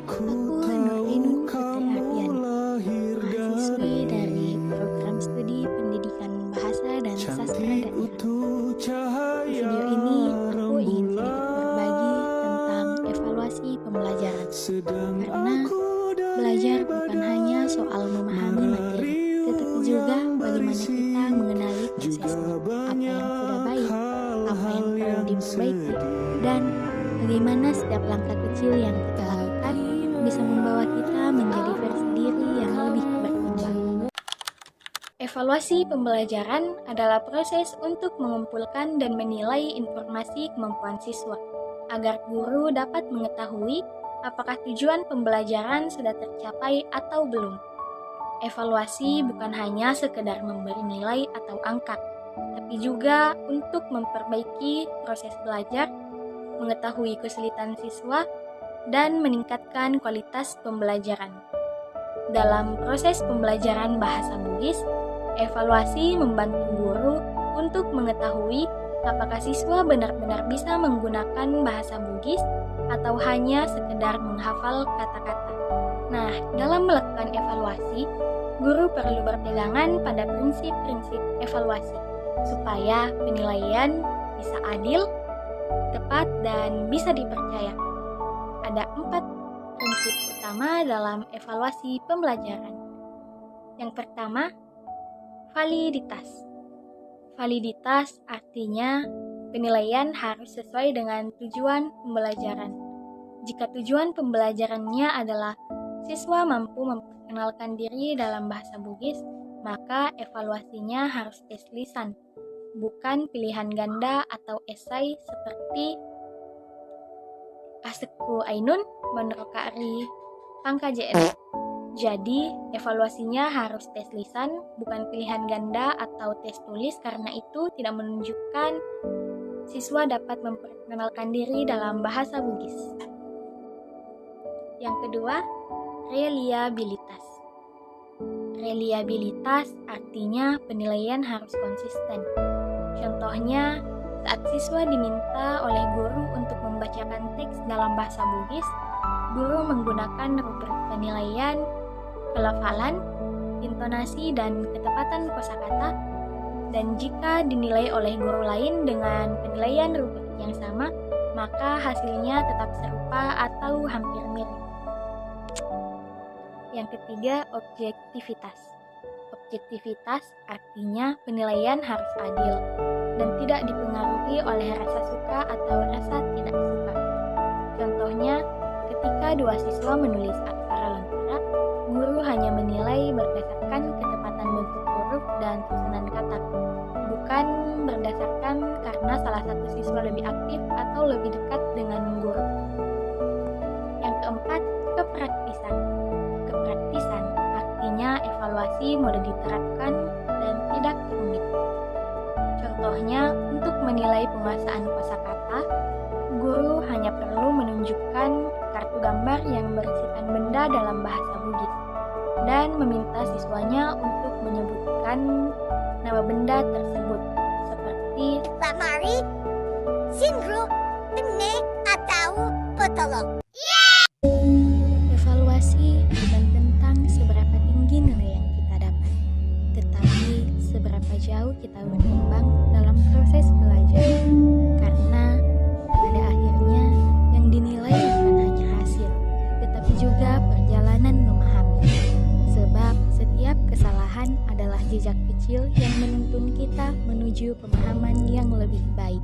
Aku Nurainun Putri Ardian, mahasiswi dari program studi pendidikan bahasa dan sastra daerah. Di video ini aku ingin sedikit berbagi tentang evaluasi pembelajaran, karena belajar bukan hanya soal memahami materi, tetapi juga bagaimana kita mengenali prosesnya, apa yang sudah baik, apa yang perlu diperbaiki, dan bagaimana setiap langkah kecil yang kita lakukan bisa membawa kita menjadi versi diri yang lebih berkembang. Evaluasi pembelajaran adalah proses untuk mengumpulkan dan menilai informasi kemampuan siswa, agar guru dapat mengetahui apakah tujuan pembelajaran sudah tercapai atau belum. Evaluasi bukan hanya sekedar memberi nilai atau angka, tapi juga untuk memperbaiki proses belajar, mengetahui kesulitan siswa, dan meningkatkan kualitas pembelajaran. Dalam proses pembelajaran bahasa Bugis, evaluasi membantu guru untuk mengetahui apakah siswa benar-benar bisa menggunakan bahasa Bugis atau hanya sekedar menghafal kata-kata. Nah, dalam melakukan evaluasi, guru perlu berpegangan pada prinsip-prinsip evaluasi supaya penilaian bisa adil, tepat, dan bisa dipercaya. Ada 4 prinsip utama dalam evaluasi pembelajaran. Yang pertama, validitas. Validitas artinya penilaian harus sesuai dengan tujuan pembelajaran. Jika tujuan pembelajarannya adalah siswa mampu memperkenalkan diri dalam bahasa Bugis, maka evaluasinya harus tes lisan, bukan pilihan ganda atau esai seperti Aseku Ainun Menrokari Pangkajen. Jadi, evaluasinya harus tes lisan, bukan pilihan ganda atau tes tulis, karena itu tidak menunjukkan siswa dapat memperkenalkan diri dalam bahasa Bugis. Yang kedua, reliabilitas. Reliabilitas artinya penilaian harus konsisten. Contohnya, saat siswa diminta oleh guru untuk membacakan teks dalam bahasa Bugis, guru menggunakan rubrik penilaian, pelafalan, intonasi, dan ketepatan kosakata, dan jika dinilai oleh guru lain dengan penilaian rubrik yang sama, maka hasilnya tetap serupa atau hampir mirip. Yang ketiga, objektivitas. Objektivitas artinya penilaian harus adil dan tidak dipengaruhi oleh rasa suka atau rasa tidak suka. Contohnya, ketika 2 siswa menulis aksara lentera, guru hanya menilai berdasarkan ketepatan bentuk huruf dan susunan kata, bukan berdasarkan karena salah satu siswa lebih aktif atau lebih dekat dengan guru. Yang keempat, kepraktisan. Kepraktisan artinya evaluasi mudah diterapkan dan tidak rumit. Contohnya, untuk menilai penguasaan kosakata, guru hanya perlu menunjukkan kartu gambar yang berisikan benda dalam bahasa Bugis dan meminta siswanya untuk menyebutkan nama benda tersebut seperti lamari, sindro, benek, atau potolong. Evaluasi bukan tentang seberapa tinggi nilai yang kita dapat, tetapi seberapa jauh kita berkembang dalam proses belajar. Karena pada akhirnya yang dinilai bukan hanya hasil, tetapi juga perjalanan memahami. Sebab setiap kesalahan adalah jejak kecil yang menuntun kita menuju pemahaman yang lebih baik.